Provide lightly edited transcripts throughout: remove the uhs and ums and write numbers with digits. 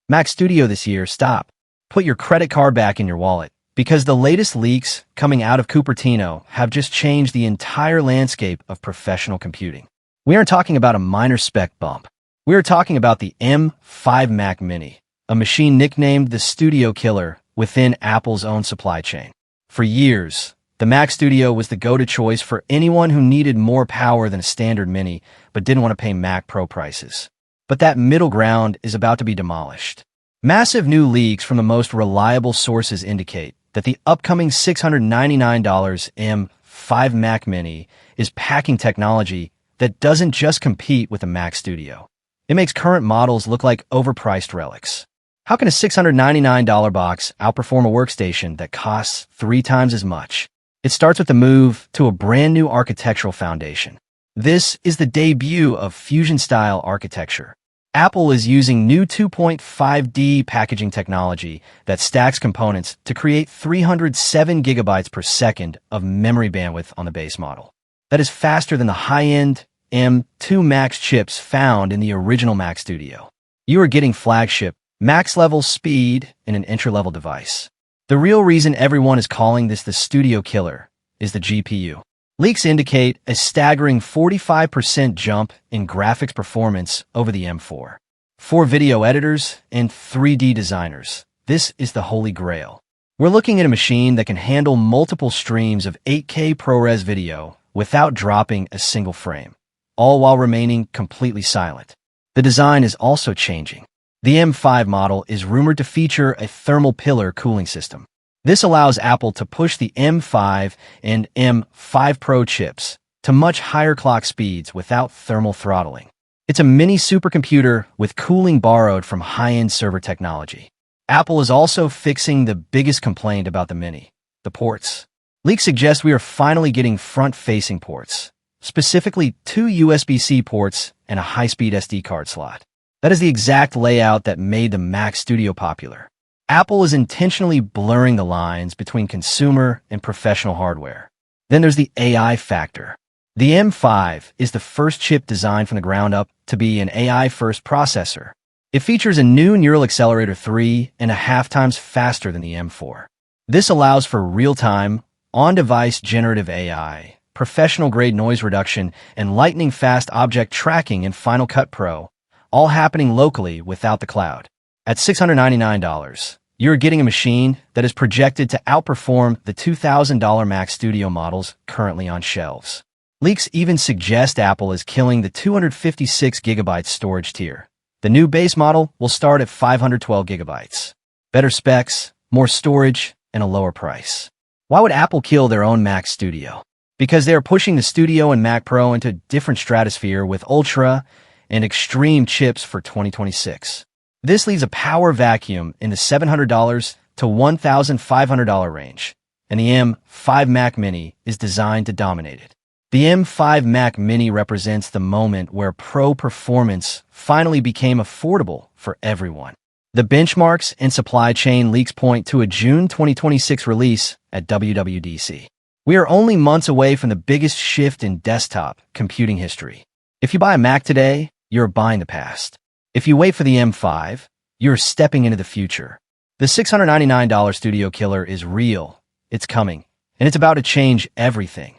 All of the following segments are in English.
Mac Studio this year, stop. Put your credit card back in your wallet. Because the latest leaks coming out of Cupertino have just changed the entire landscape of professional computing. We aren't talking about a minor spec bump. We are talking about the M5 Mac Mini, a machine nicknamed the Studio Killer within Apple's own supply chain. For years, the Mac Studio was the go-to choice for anyone who needed more power than a standard Mini but didn't want to pay Mac Pro prices. But that middle ground is about to be demolished. Massive new leaks from the most reliable sources indicate that the upcoming $699 M5 Mac Mini is packing technology that doesn't just compete with the Mac Studio. It makes current models look like overpriced relics. How can a $699 box outperform a workstation that costs 3 times as much? It starts with the move to a brand new architectural foundation. This is the debut of Fusion-style architecture. Apple is using new 2.5D packaging technology that stacks components to create 307 gigabytes per second of memory bandwidth on the base model. That is faster than the high-end M2 Max chips found in the original Mac Studio. You are getting flagship, max-level speed in an entry-level device. The real reason everyone is calling this the Studio Killer is the GPU. Leaks indicate a staggering 45% jump in graphics performance over the M4. For video editors and 3D designers, this is the holy grail. We're looking at a machine that can handle multiple streams of 8K ProRes video without dropping a single frame, all while remaining completely silent. The design is also changing. The M5 model is rumored to feature a thermal pillar cooling system. This allows Apple to push the M5 and M5 Pro chips to much higher clock speeds without thermal throttling. It's a mini supercomputer with cooling borrowed from high-end server technology. Apple is also fixing the biggest complaint about the Mini, the ports. Leaks suggest we are finally getting front-facing ports, specifically 2 USB-C ports and a high-speed SD card slot. That is the exact layout that made the Mac Studio popular. Apple is intentionally blurring the lines between consumer and professional hardware. Then there's the AI factor. The M5 is the first chip designed from the ground up to be an AI-first processor. It features a new neural accelerator 3.5 times faster than the M4. This allows for real-time, on-device generative AI, professional-grade noise reduction, and lightning-fast object tracking in Final Cut Pro, all happening locally without the cloud. At $699, you're getting a machine that is projected to outperform the $2,000 Mac Studio models currently on shelves. Leaks even suggest Apple is killing the 256 gigabyte storage tier. The new base model will start at 512 gigabytes. Better specs, more storage, and a lower price. Why would Apple kill their own Mac Studio? Because they are pushing the Studio and Mac Pro into a different stratosphere with Ultra and Extreme chips for 2026. This leaves a power vacuum in the $700 to $1,500 range, and the M5 Mac Mini is designed to dominate it. The M5 Mac Mini represents the moment where pro performance finally became affordable for everyone. The benchmarks and supply chain leaks point to a June 2026 release at WWDC. We are only months away from the biggest shift in desktop computing history. If you buy a Mac today, you're buying the past. If you wait for the M5, you're stepping into the future. The $699 Studio Killer is real, it's coming, and it's about to change everything.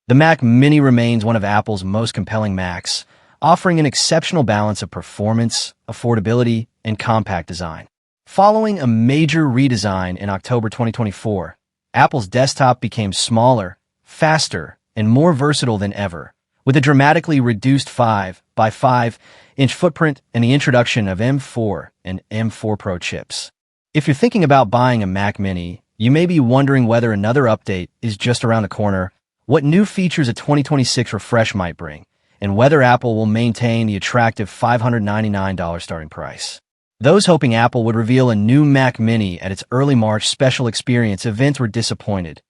The Mac Mini remains one of Apple's most compelling Macs, offering an exceptional balance of performance, affordability, and compact design. Following a major redesign in October 2024, Apple's desktop became smaller, faster, and more versatile than ever, with a dramatically reduced 5 by 5-inch footprint and the introduction of M4 and M4 Pro chips. If you're thinking about buying a Mac Mini, you may be wondering whether another update is just around the corner, what new features a 2026 refresh might bring, and whether Apple will maintain the attractive $599 starting price. Those hoping Apple would reveal a new Mac Mini at its early March special experience event were disappointed.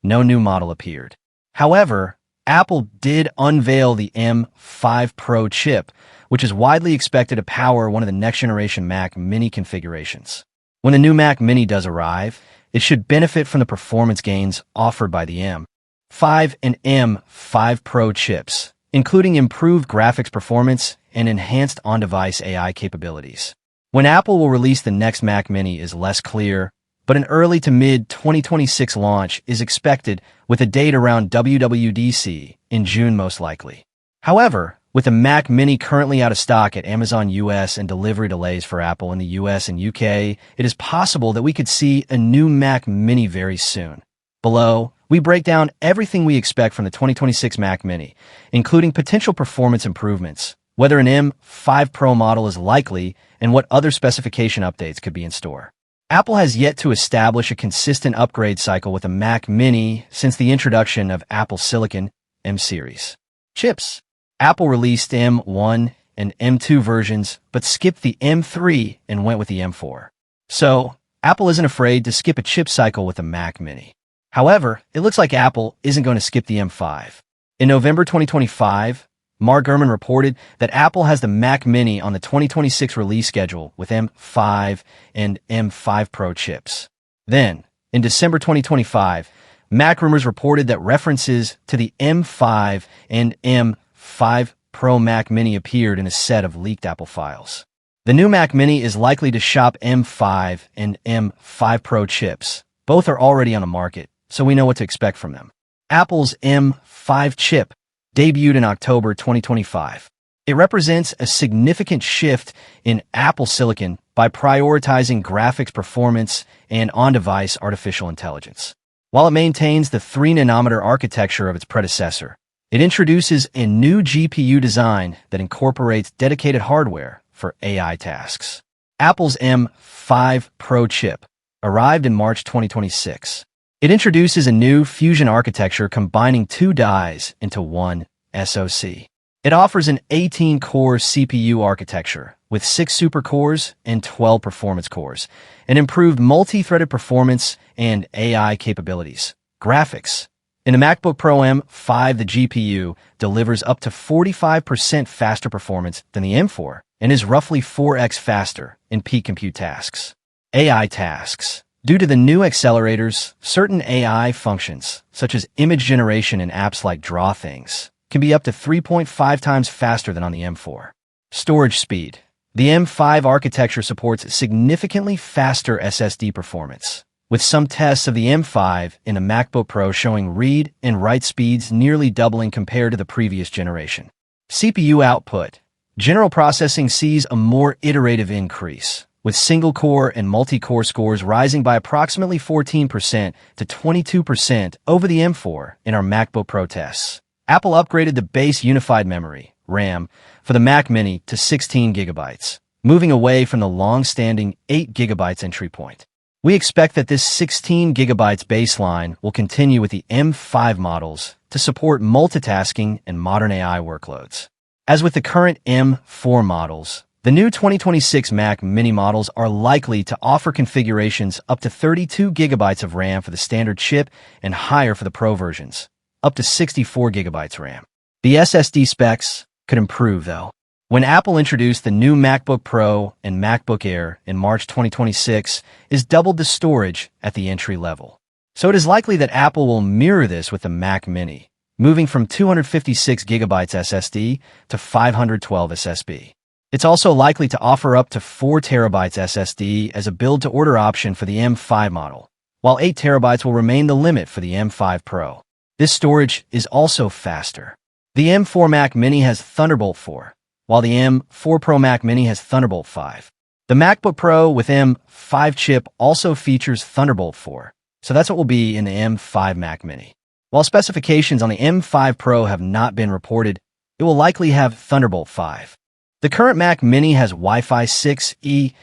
No new model appeared. However, Apple did unveil the M5 Pro chip, which is widely expected to power one of the next-generation Mac Mini configurations. When the new Mac Mini does arrive, it should benefit from the performance gains offered by the M5 and M5 Pro chips, including improved graphics performance and enhanced on-device AI capabilities. When Apple will release the next Mac Mini is less clear, but an early to mid-2026 launch is expected with a date around WWDC in June most likely. However, with the Mac Mini currently out of stock at Amazon US and delivery delays for Apple in the US and UK, it is possible that we could see a new Mac Mini very soon. Below, we break down everything we expect from the 2026 Mac Mini, including potential performance improvements, whether an M5 Pro model is likely, and what other specification updates could be in store. Apple has yet to establish a consistent upgrade cycle with a Mac Mini since the introduction of Apple Silicon M-series chips. Apple released M1 and M2 versions, but skipped the M3 and went with the M4. So, Apple isn't afraid to skip a chip cycle with a Mac Mini. However, it looks like Apple isn't going to skip the M5. In November 2025, Mark Gurman reported that Apple has the Mac Mini on the 2026 release schedule with M5 and M5 Pro chips. Then, in December 2025, Mac Rumors reported that references to the M5 and M5 Pro Mac Mini appeared in a set of leaked Apple files. The new Mac Mini is likely to shop M5 and M5 Pro chips. Both are already on the market, so we know what to expect from them. Apple's M5 chip debuted in October 2025. It represents a significant shift in Apple Silicon by prioritizing graphics performance and on-device artificial intelligence. While it maintains the 3-nanometer architecture of its predecessor, it introduces a new GPU design that incorporates dedicated hardware for AI tasks. Apple's M5 Pro chip arrived in March 2026. It introduces a new fusion architecture combining 2 dies into one SoC. It offers an 18-core CPU architecture with 6 super cores and 12 performance cores, and improved multi-threaded performance and AI capabilities. Graphics. In the MacBook Pro M5, the GPU delivers up to 45% faster performance than the M4 and is roughly 4x faster in peak compute tasks. AI tasks. Due to the new accelerators, certain AI functions, such as image generation in apps like Draw Things, can be up to 3.5 times faster than on the M4. Storage speed. The M5 architecture supports significantly faster SSD performance, with some tests of the M5 in a MacBook Pro showing read and write speeds nearly doubling compared to the previous generation. CPU output. General processing sees a more iterative increase, with single-core and multi-core scores rising by approximately 14% to 22% over the M4 in our MacBook Pro tests. Apple upgraded the base unified memory, RAM, for the Mac Mini to 16 gigabytes, moving away from the long-standing 8 gigabytes entry point. We expect that this 16 gigabytes baseline will continue with the M5 models to support multitasking and modern AI workloads. As with the current M4 models, the new 2026 Mac Mini models are likely to offer configurations up to 32 gigabytes of RAM for the standard chip and higher for the Pro versions, up to 64 gigabytes RAM. The SSD specs could improve, though. When Apple introduced the new MacBook Pro and MacBook Air in March 2026, is doubled the storage at the entry level. So it is likely that Apple will mirror this with the Mac Mini, moving from 256 gigabytes SSD to 512 SSD. It's also likely to offer up to 4 terabytes SSD as a build-to-order option for the M5 model, while 8 terabytes will remain the limit for the M5 Pro. This storage is also faster. The M4 Mac Mini has Thunderbolt 4, while the M4 Pro Mac Mini has Thunderbolt 5. The MacBook Pro with M5 chip also features Thunderbolt 4, so that's what will be in the M5 Mac Mini. While specifications on the M5 Pro have not been reported, it will likely have Thunderbolt 5. The current Mac Mini has Wi-Fi 6E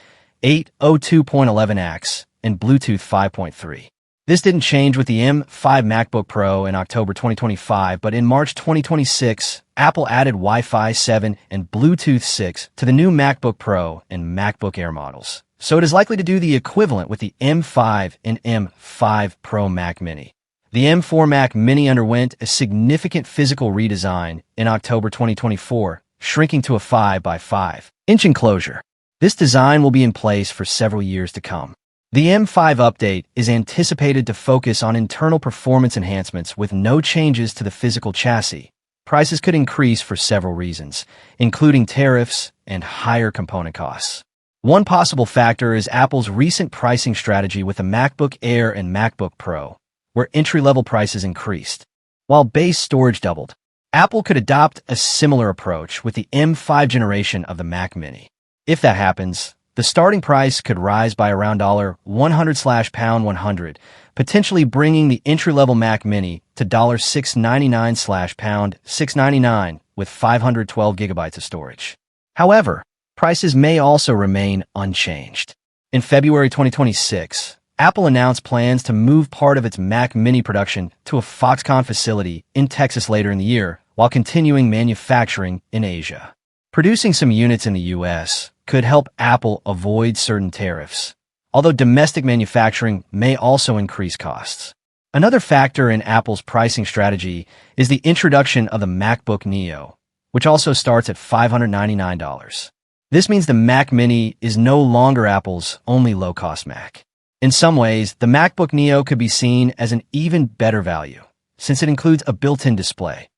802.11x and Bluetooth 5.3. This didn't change with the M5 MacBook Pro in October 2025, but in March 2026, Apple added Wi-Fi 7 and Bluetooth 6 to the new MacBook Pro and MacBook Air models. So it is likely to do the equivalent with the M5 and M5 Pro Mac Mini. The M4 Mac Mini underwent a significant physical redesign in October 2024, shrinking to a 5 by 5-inch enclosure. This design will be in place for several years to come. The M5 update is anticipated to focus on internal performance enhancements with no changes to the physical chassis. Prices could increase for several reasons, including tariffs and higher component costs. One possible factor is Apple's recent pricing strategy with the MacBook Air and MacBook Pro, where entry-level prices increased, while base storage doubled. Apple could adopt a similar approach with the M5 generation of the Mac Mini. If that happens, the starting price could rise by around $100/$100, potentially bringing the entry-level Mac Mini to $699/$699 with 512 gigabytes of storage. However, prices may also remain unchanged. In February 2026, Apple announced plans to move part of its Mac Mini production to a Foxconn facility in Texas later in the year, while continuing manufacturing in Asia. Producing some units in the U.S. could help Apple avoid certain tariffs, although domestic manufacturing may also increase costs. Another factor in Apple's pricing strategy is the introduction of the MacBook Neo, which also starts at $599. This means the Mac Mini is no longer Apple's only low-cost Mac. In some ways, the MacBook Neo could be seen as an even better value, since it includes a built-in display.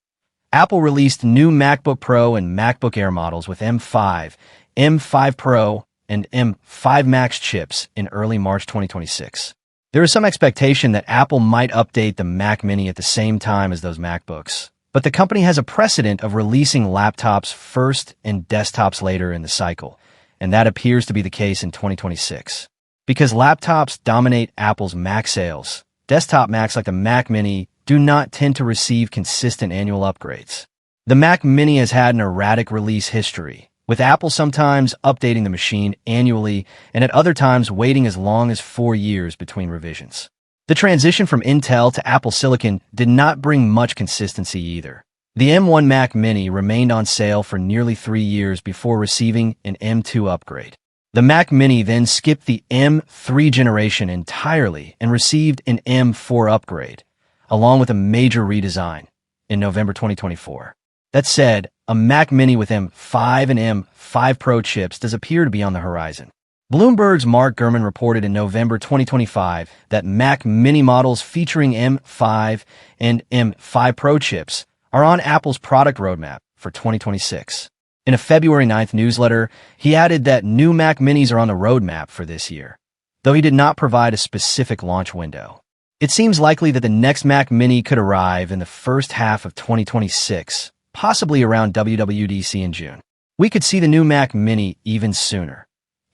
Apple released new MacBook Pro and MacBook Air models with M5, M5 Pro, and M5 Max chips in early March 2026. There is some expectation that Apple might update the Mac Mini at the same time as those MacBooks, but the company has a precedent of releasing laptops first and desktops later in the cycle, and that appears to be the case in 2026. Because laptops dominate Apple's Mac sales, desktop Macs like the Mac Mini do not tend to receive consistent annual upgrades. The Mac Mini has had an erratic release history, with Apple sometimes updating the machine annually and at other times waiting as long as 4 years between revisions. The transition from Intel to Apple Silicon did not bring much consistency either. The M1 Mac Mini remained on sale for nearly 3 years before receiving an M2 upgrade. The Mac Mini then skipped the M3 generation entirely and received an M4 upgrade, along with a major redesign, in November 2024. That said, a Mac Mini with M5 and M5 Pro chips does appear to be on the horizon. Bloomberg's Mark Gurman reported in November 2025 that Mac Mini models featuring M5 and M5 Pro chips are on Apple's product roadmap for 2026. In a February 9th newsletter, he added that new Mac Minis are on the roadmap for this year, though he did not provide a specific launch window. It seems likely that the next Mac Mini could arrive in the first half of 2026, possibly around WWDC in June. We could see the new Mac Mini even sooner.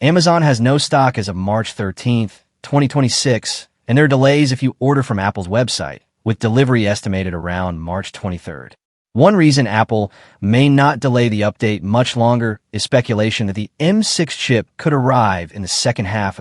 Amazon has no stock as of March 13th, 2026, and there are delays if you order from Apple's website, with delivery estimated around March 23rd. One reason Apple may not delay the update much longer is speculation that the M6 chip could arrive in the second half of